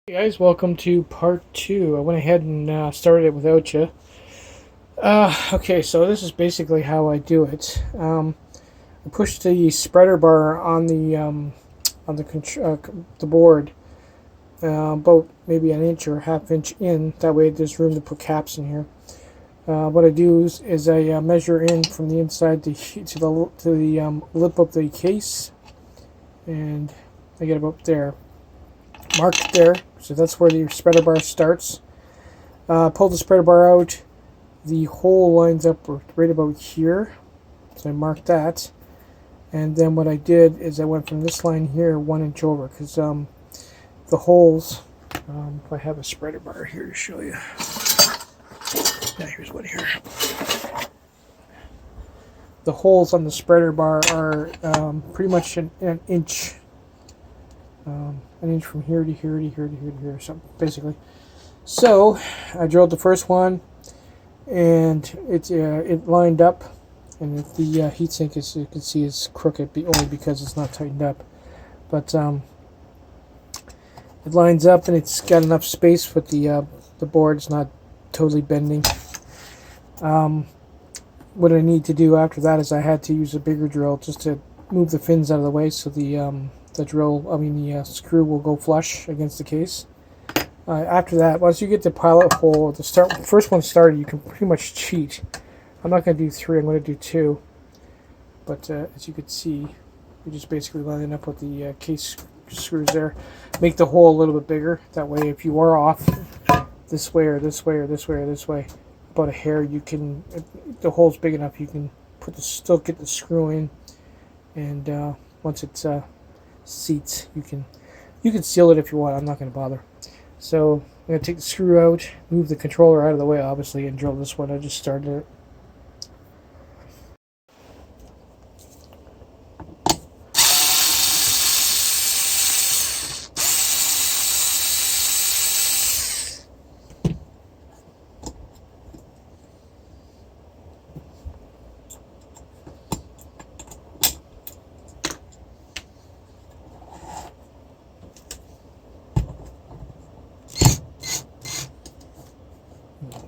Hey guys, welcome to part 2. I went ahead and started it without you. Okay, so this is basically how I do it. I push the spreader bar on the board about maybe an inch or a half inch in. That way, there's room to put caps in here. What I do is I measure in from the inside to the lip of the case, and I get about there. Marked there, so that's where the spreader bar starts. Pull the spreader bar out, the hole lines up right about here, so I marked that. And then what I did is I went from this line here 1 inch over, because the holes, if I have a spreader bar here to show you, yeah, here's one here. The holes on the spreader bar are pretty much an inch. An inch from here to here to here to here to here, so basically. So I drilled the first one, and it lined up, and the heatsink, as you can see, is crooked only because it's not tightened up. But it lines up, and it's got enough space with the board's not totally bending. What I need to do after that is I had to use a bigger drill just to move the fins out of the way, so the screw will go flush against the case. After that, once you get the pilot hole, first one started, you can pretty much cheat. I'm not going to do 3, I'm going to do 2. But as you can see, you just basically line it up with the case screws there. Make the hole a little bit bigger. That way, if you are off this way or this way or this way or this way, about a hair, you can. If the hole's big enough, you can still get the screw in, and once it's seats, you can seal it if you want. I'm not going to bother. So I'm going to take the screw out, move the controller out of the way, obviously, and drill this one. I just started it.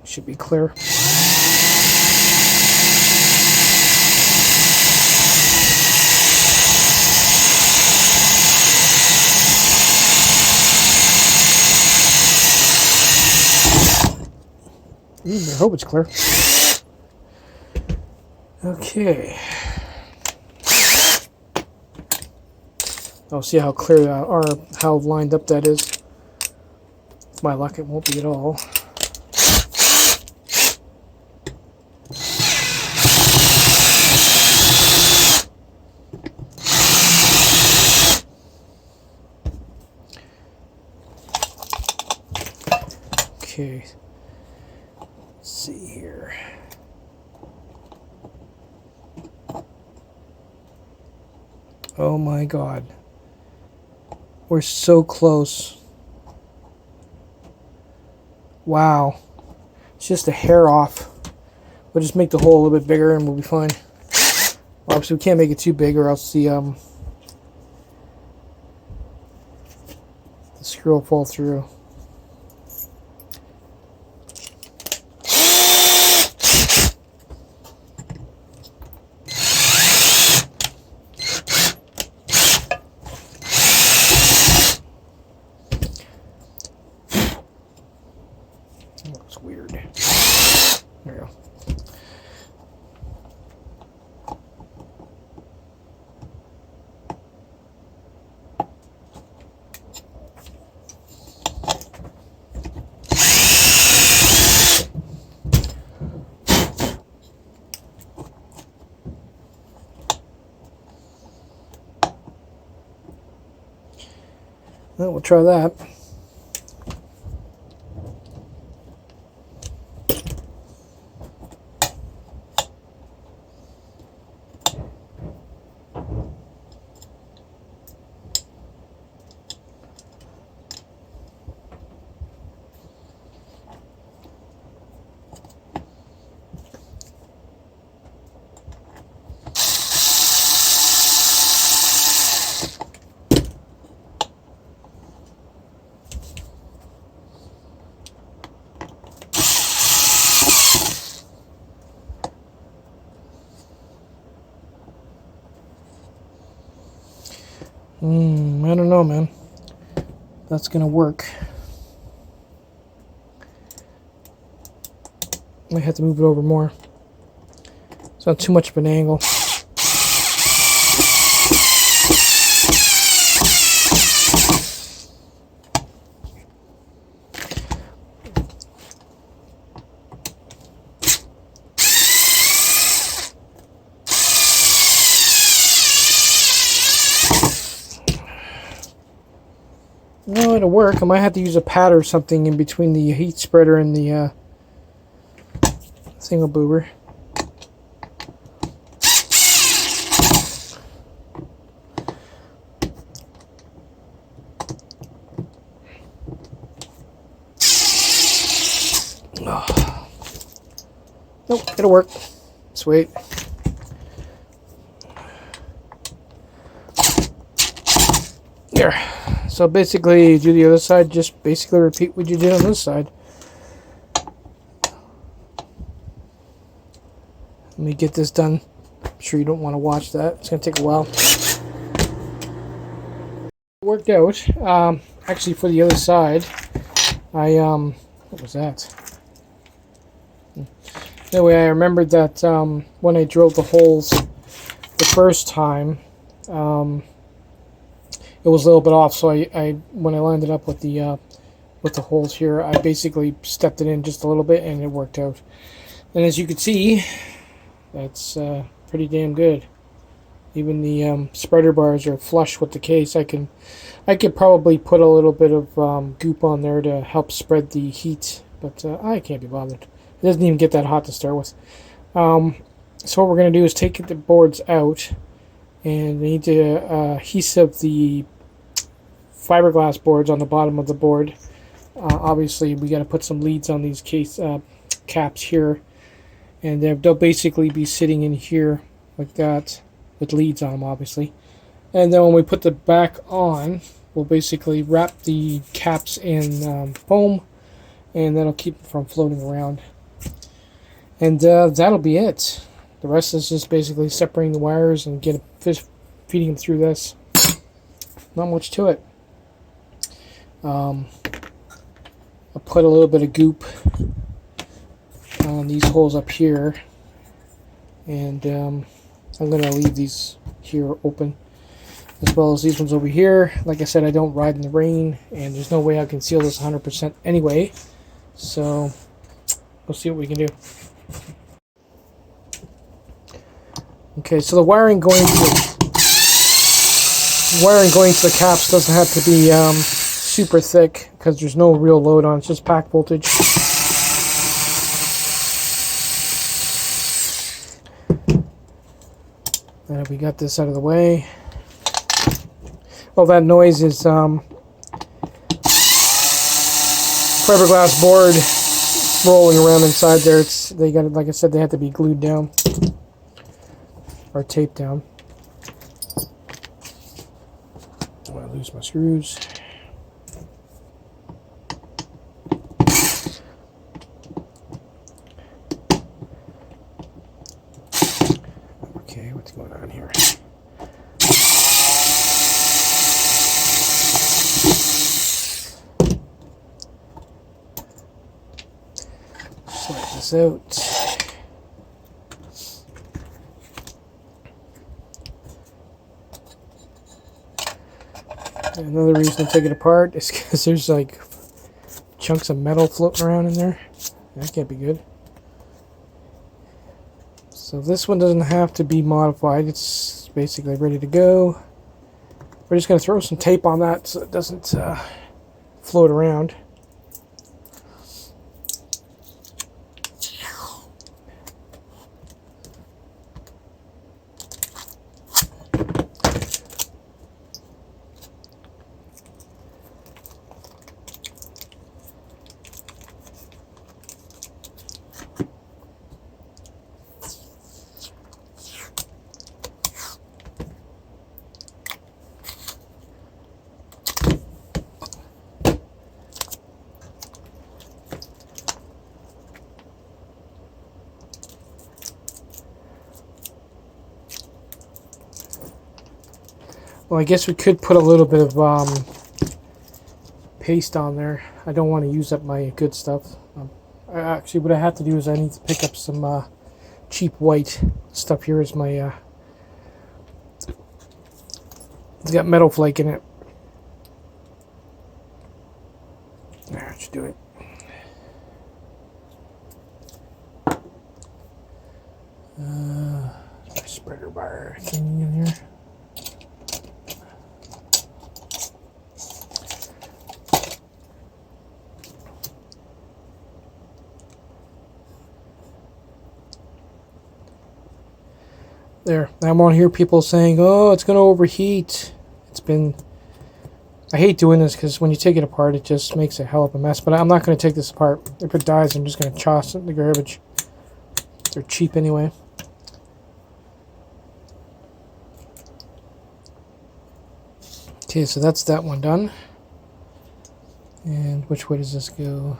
Should be clear. I hope it's clear. Okay. I'll see how clear or how lined up that is. With my luck, it won't be at all. Okay, let's see here. Oh my God. We're so close. Wow. It's just a hair off. We'll just make the hole a little bit bigger and we'll be fine. Obviously, we can't make it too big or else the screw will fall through. Looks weird. There we go. Well, we'll try that. I don't know, man. That's gonna work. Might have to move it over more. It's not too much of an angle. No, it'll work. I might have to use a pad or something in between the heat spreader and the single boober. Oh. Nope, it'll work. Sweet. There. So basically, do the other side, just basically repeat what you did on this side. Let me get this done. I'm sure you don't want to watch that. It's going to take a while. It worked out. Actually, for the other side, what was that? Anyway, I remembered that when I drilled the holes the first time, it was a little bit off, so I when I lined it up with the holes here, I basically stepped it in just a little bit, and it worked out. And as you can see, that's pretty damn good. Even the spreader bars are flush with the case. I could probably put a little bit of goop on there to help spread the heat, but I can't be bothered. It doesn't even get that hot to start with. So what we're going to do is take the boards out, and we need to adhesive the fiberglass boards on the bottom of the board. Obviously, we got to put some leads on these case caps here, and they'll basically be sitting in here like that with leads on them, obviously. And then when we put the back on, we'll basically wrap the caps in foam, and that'll keep them from floating around. And that'll be it. The rest is just basically separating the wires and feeding them through this. Not much to it. I'll put a little bit of goop on these holes up here, and I'm going to leave these here open, as well as these ones over here. Like I said, I don't ride in the rain, and there's no way I can seal this 100% anyway, so we'll see what we can do. Okay, so the wiring going to the caps doesn't have to be super thick, because there's no real load on it. It's just pack voltage. And we got this out of the way. Well, that noise is fiberglass board rolling around inside there. They got, like I said, they have to be glued down or taped down. I'm gonna lose my screws. Okay, what's going on here? Slide this out. Another reason to take it apart is because there's like chunks of metal floating around in there. That can't be good. So this one doesn't have to be modified. It's basically ready to go. We're just going to throw some tape on that so it doesn't float around. Well, I guess we could put a little bit of paste on there. I don't want to use up my good stuff. Actually, what I have to do is I need to pick up some cheap white stuff. Here is my it's got metal flake in it. That should do it. Spreader bar thing in here. There. Now I won't hear people saying, "Oh, it's going to overheat." It's been. I hate doing this because when you take it apart, it just makes a hell of a mess. But I'm not going to take this apart. If it dies, I'm just going to toss it in the garbage. They're cheap anyway. Okay, so that's that one done. And which way does this go?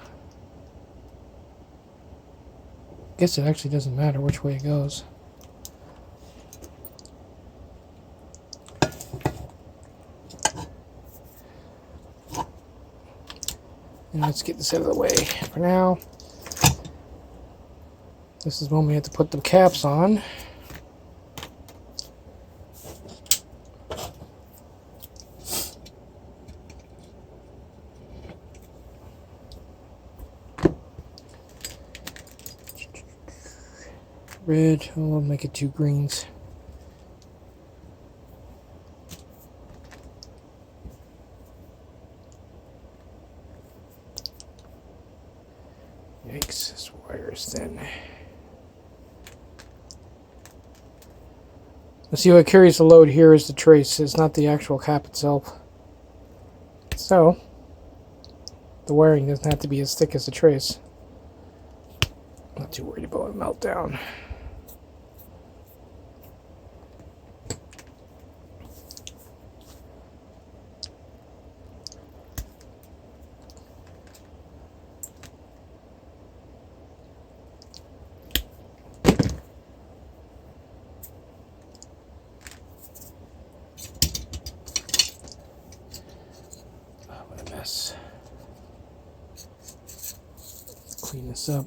I guess it actually doesn't matter which way it goes. And let's get this out of the way for now. This is when we have to put the caps on. Red, oh, I'll make it 2 greens. Yikes, this wire is thin. Let's see what carries the load here is the trace, it's not the actual cap itself. So, the wiring doesn't have to be as thick as the trace. Not too worried about a meltdown. Clean this up.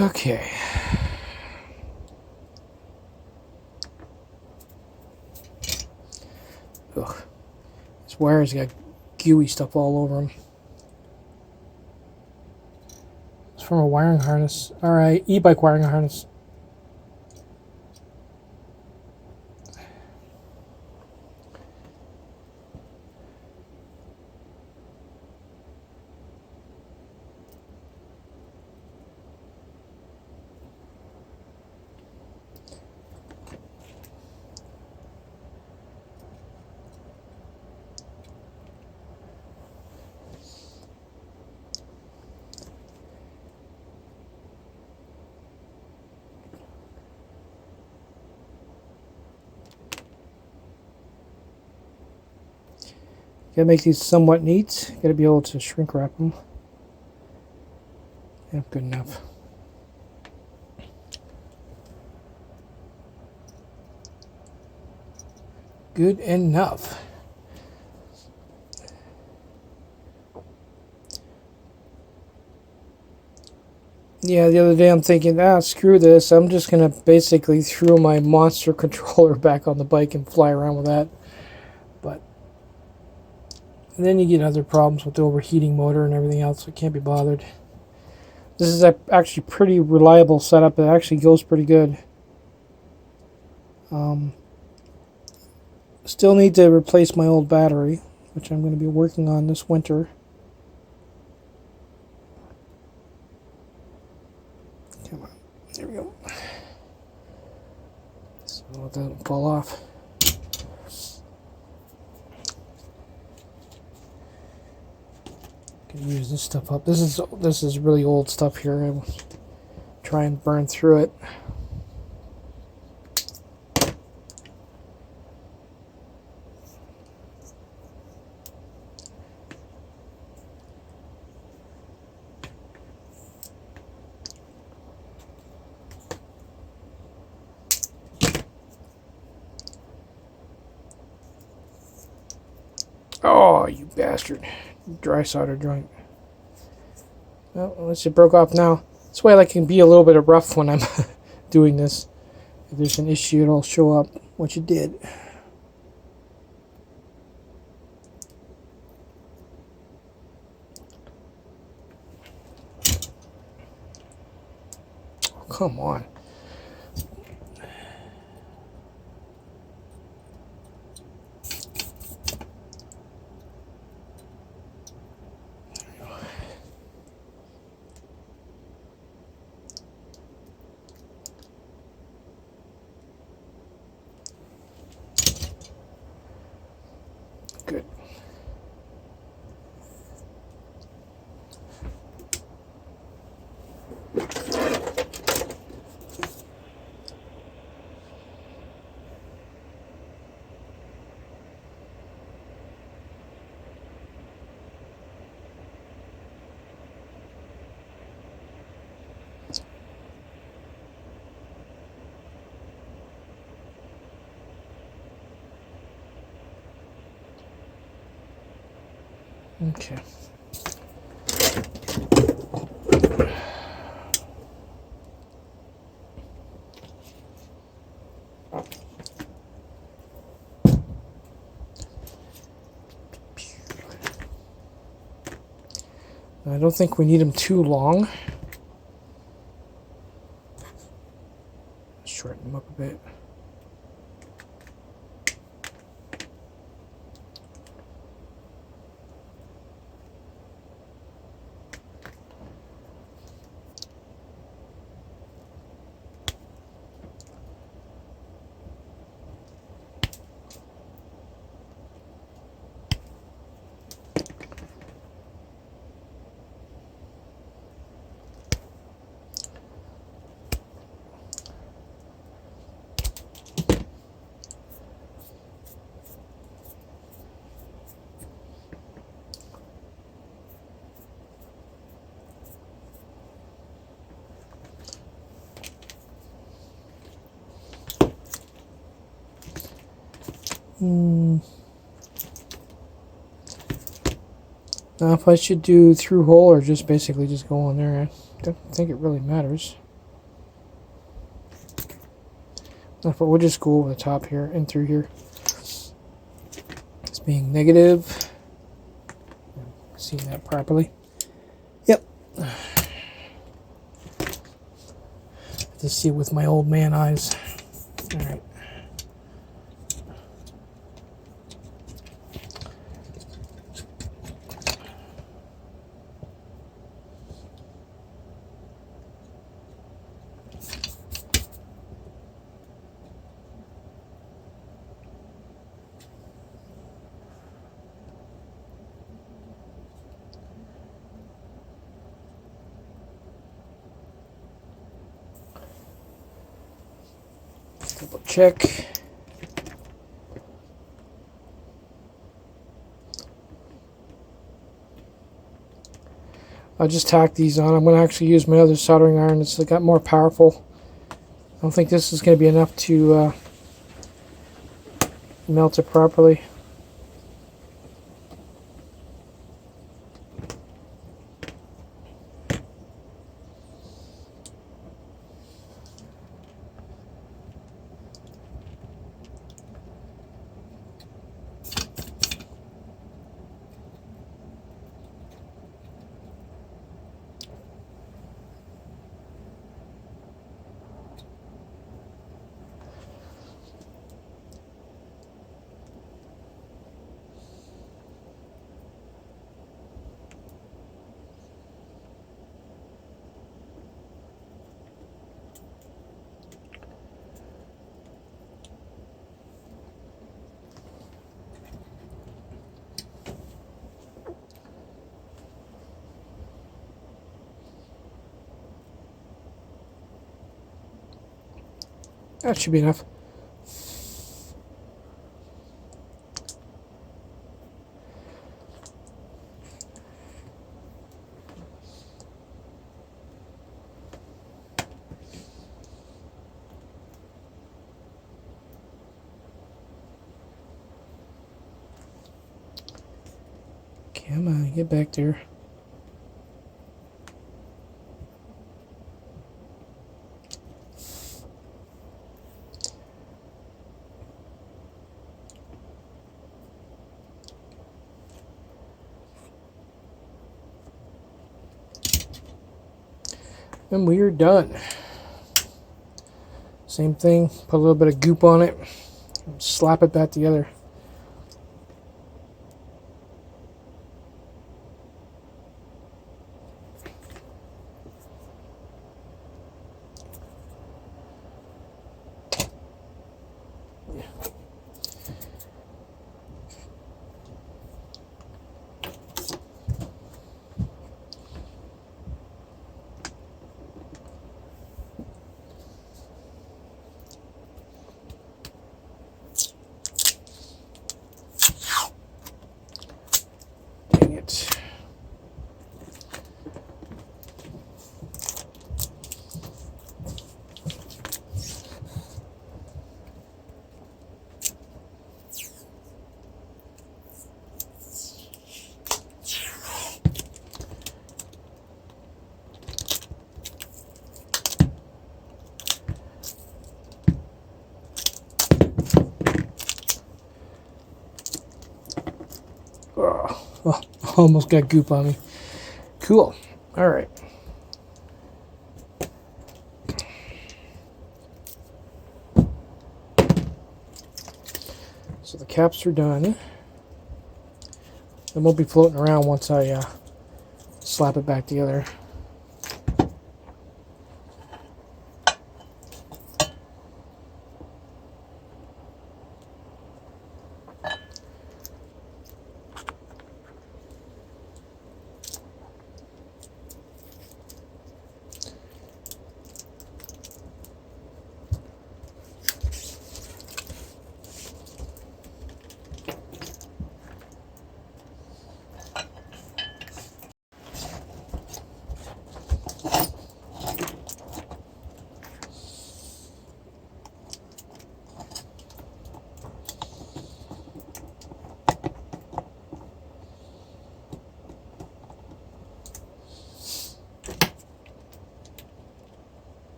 Okay. Ugh. This wire's got gooey stuff all over them. It's from a wiring harness. Alright, e-bike wiring harness. Gotta make these somewhat neat. Gotta be able to shrink wrap them. Yeah, good enough. Good enough. Yeah, the other day I'm thinking, screw this. I'm just gonna basically throw my monster controller back on the bike and fly around with that. But and then you get other problems with the overheating motor and everything else. So I can't be bothered. This is actually pretty reliable setup. It actually goes pretty good. Still need to replace my old battery, which I'm going to be working on this winter. Come on, there we go. So Oh, it doesn't fall off. Can use this stuff up. This is really old stuff here. I will try and burn through it. Oh, you bastard. Dry solder joint. Well, unless it broke off now. This way I can be a little bit rough when I'm doing this. If there's an issue, it'll show up what you did. Oh, come on. Good. Okay. I don't think we need them too long. Shorten them up a bit. Now, if I should do through hole or just basically just go on there, I don't think it really matters. But we'll just go over the top here and through here. It's being negative. Seeing that properly. Yep. Just see it with my old man eyes. All right. Double check. I'll just tack these on. I'm going to actually use my other soldering iron. It's got more powerful. I don't think this is going to be enough to melt it properly. That should be enough. Come on, get back there. And we are done. Same thing, put a little bit of goop on it, slap it back together. Dang it. Oh, almost got goop on me. Cool. All right. So the caps are done. It won't be floating around once I slap it back together.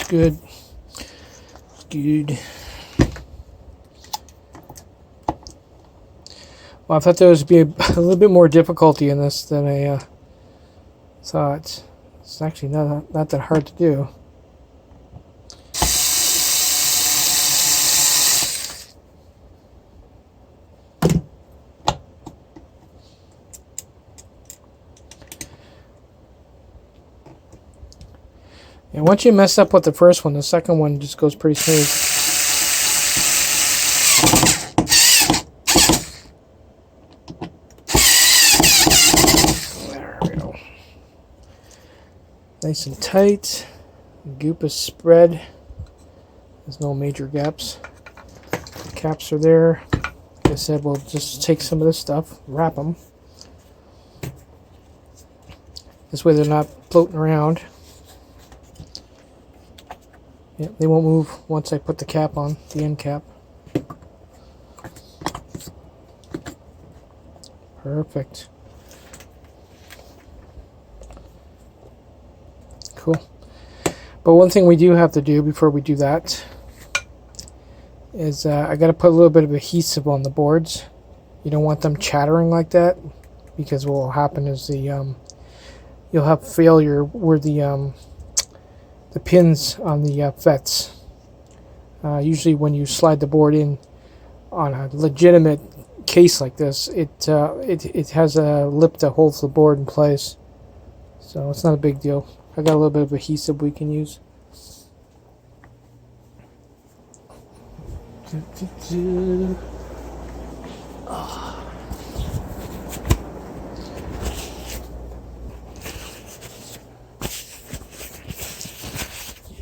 Good. Good. Well, I thought there would be a little bit more difficulty in this than I thought. It's actually not that hard to do. And once you mess up with the first one, the second one just goes pretty smooth. There we go. Nice and tight. Goop is spread. There's no major gaps. The caps are there. Like I said, we'll just take some of this stuff, wrap them. This way they're not floating around. Yeah, they won't move once I put the cap on, the end cap. Perfect. Cool. But one thing we do have to do before we do that is I got to put a little bit of adhesive on the boards You don't want them chattering like that, because what will happen is you'll have failure where the pins on the FETs. Usually when you slide the board in on a legitimate case like this, it has a lip that holds the board in place, so it's not a big deal. I got a little bit of adhesive we can use.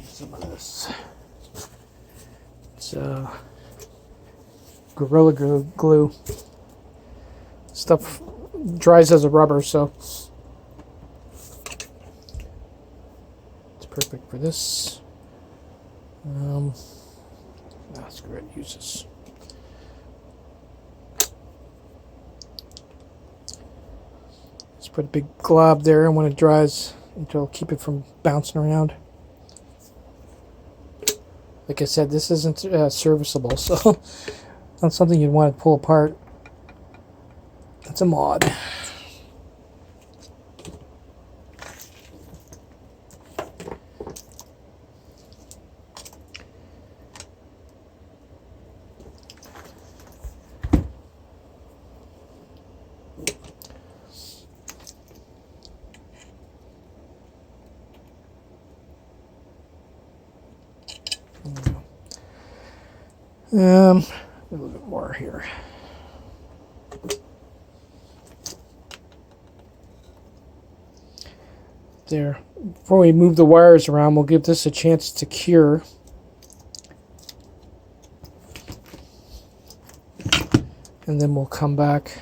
Some of this. It's Gorilla Glue. Stuff dries as a rubber, so it's perfect for this. Screw it, use this. Just put a big glob there, and when it dries, it'll keep it from bouncing around. Like I said, this isn't serviceable, so not something you'd want to pull apart. That's a mod. A little bit more here. There. Before we move the wires around, we'll give this a chance to cure. And then we'll come back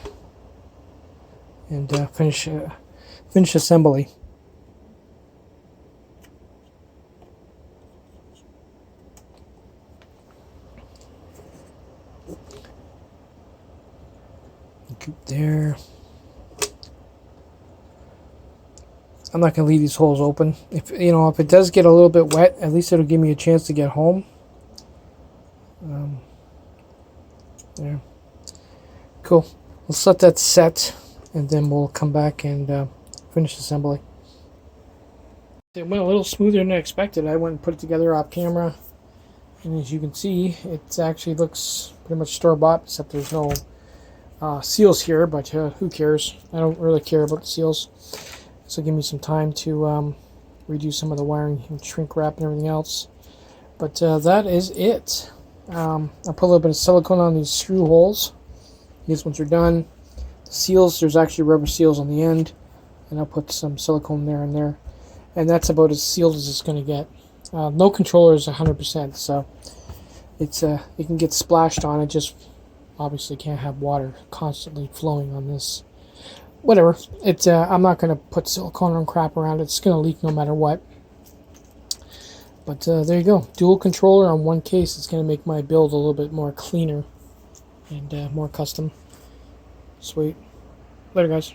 and finish assembly. There. I'm not going to leave these holes open. If it does get a little bit wet, at least it'll give me a chance to get home. There. Cool. Let's let that set, and then we'll come back and finish assembly. It went a little smoother than I expected. I went and put it together off camera, and as you can see, it actually looks pretty much store-bought, except there's no seals here, but who cares? I don't really care about the seals. So give me some time to redo some of the wiring and shrink wrap and everything else. But that is it. I'll put a little bit of silicone on these screw holes. These ones are done. The seals, there's actually rubber seals on the end, and I'll put some silicone there and there. And that's about as sealed as it's going to get. No controller is 100%, so it's it can get splashed on. It just obviously can't have water constantly flowing on this. Whatever. It's I'm not going to put silicone and crap around it. It's going to leak no matter what. But there you go. Dual controller on one case. It's going to make my build a little bit more cleaner and more custom. Sweet. Later, guys.